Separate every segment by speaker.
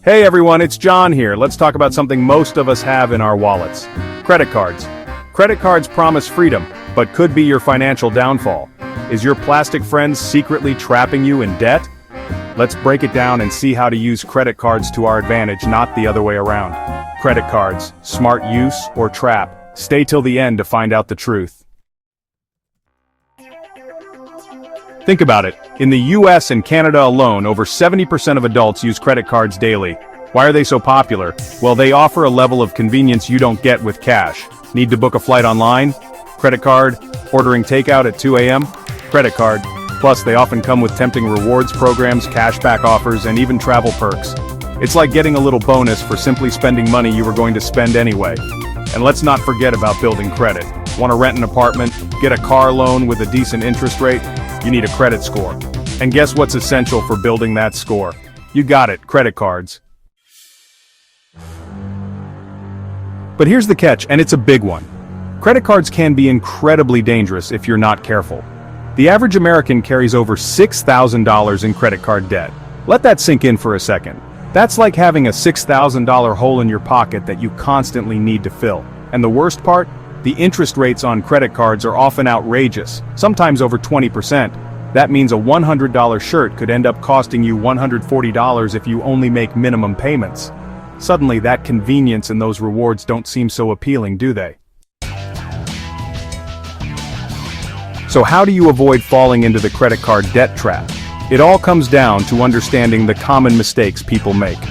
Speaker 1: Hey everyone, it's John here. Let's talk about something most of us have in our wallets. Credit cards. Credit cards promise freedom, but could be your financial downfall. Is your plastic friend secretly trapping you in debt? Let's break it down and see how to use credit cards to our advantage, not the other way around. Credit cards, smart use or trap? Stay till the end to find out the truth. Think about it. In the US and Canada alone, over 70% of adults use credit cards daily. Why are they so popular? Well, they offer a level of convenience you don't get with cash. Need to book a flight online? Credit card. Ordering takeout at 2 a.m.? Credit card. Plus, they often come with tempting rewards programs, cashback offers, and even travel perks. It's like getting a little bonus for simply spending money you were going to spend anyway. And let's not forget about building credit. Want to rent an apartment? Get a car loan with a decent interest rate? You need a credit score. And guess what's essential for building that score? You got it, credit cards. But here's the catch, and it's a big one. Credit cards can be incredibly dangerous if you're not careful. The average American carries over $6,000 in credit card debt. Let that sink in for a second. That's like having a $6,000 hole in your pocket that you constantly need to fill. And the worst part? The interest rates on credit cards are often outrageous, sometimes over 20%. That means a $100 shirt could end up costing you $140 if you only make minimum payments. Suddenly that convenience and those rewards don't seem so appealing, do they? So how do you avoid falling into the credit card debt trap? It all comes down to understanding the common mistakes people make.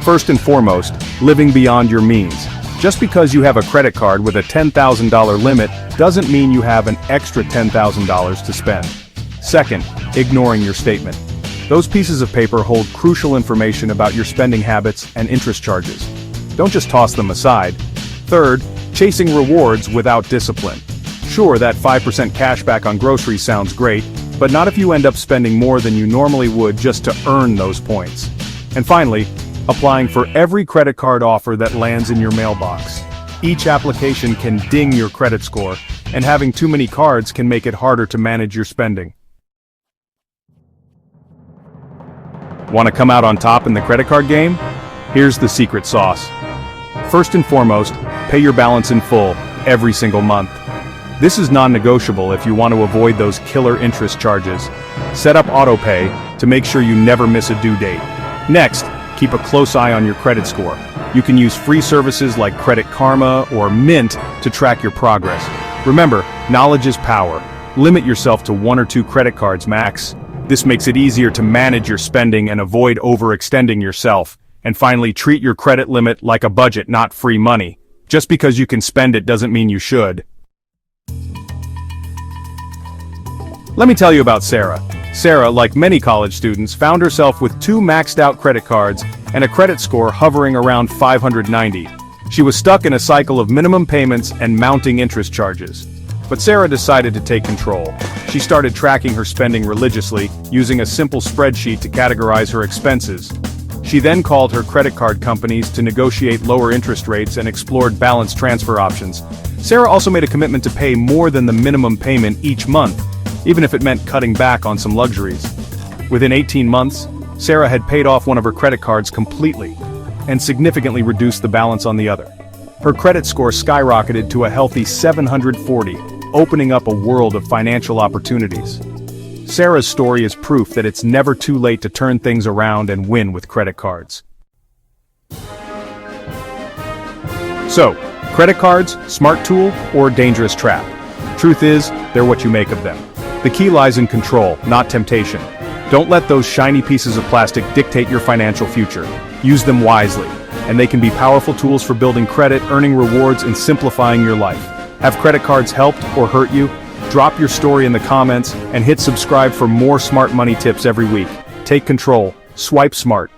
Speaker 1: First and foremost, living beyond your means. Just because you have a credit card with a $10,000 limit doesn't mean you have an extra $10,000 to spend. Second, ignoring your statement. Those pieces of paper hold crucial information about your spending habits and interest charges. Don't just toss them aside. Third, chasing rewards without discipline. Sure, that 5% cashback on groceries sounds great, but not if you end up spending more than you normally would just to earn those points. And finally, applying for every credit card offer that lands in your mailbox. Each application can ding your credit score, and having too many cards can make it harder to manage your spending. Want to come out on top in the credit card game? Here's the secret sauce. First and foremost, pay your balance in full, every single month. This is non-negotiable if you want to avoid those killer interest charges. Set up autopay to make sure you never miss a due date. Next, keep a close eye on your credit score. You can use free services like Credit Karma or Mint to track your progress. Remember, knowledge is power. Limit yourself to 1 or 2 credit cards max. This makes it easier to manage your spending and avoid overextending yourself. And finally, treat your credit limit like a budget, not free money. Just because you can spend it doesn't mean you should. Let me tell you about Sarah. Sarah, like many college students, found herself with 2 maxed out credit cards and a credit score hovering around 590. She was stuck in a cycle of minimum payments and mounting interest charges. But Sarah decided to take control. She started tracking her spending religiously, using a simple spreadsheet to categorize her expenses. She then called her credit card companies to negotiate lower interest rates and explored balance transfer options. Sarah also made a commitment to pay more than the minimum payment each month, even if it meant cutting back on some luxuries. Within 18 months, Sarah had paid off one of her credit cards completely, and significantly reduced the balance on the other. Her credit score skyrocketed to a healthy 740, opening up a world of financial opportunities. Sarah's story is proof that it's never too late to turn things around and win with credit cards. So, credit cards, smart tool, or dangerous trap? Truth is, they're what you make of them. The key lies in control, not temptation. Don't let those shiny pieces of plastic dictate your financial future. Use them wisely, and they can be powerful tools for building credit, earning rewards, and simplifying your life. Have credit cards helped or hurt you? Drop your story in the comments and hit subscribe for more smart money tips every week. Take control, swipe smart,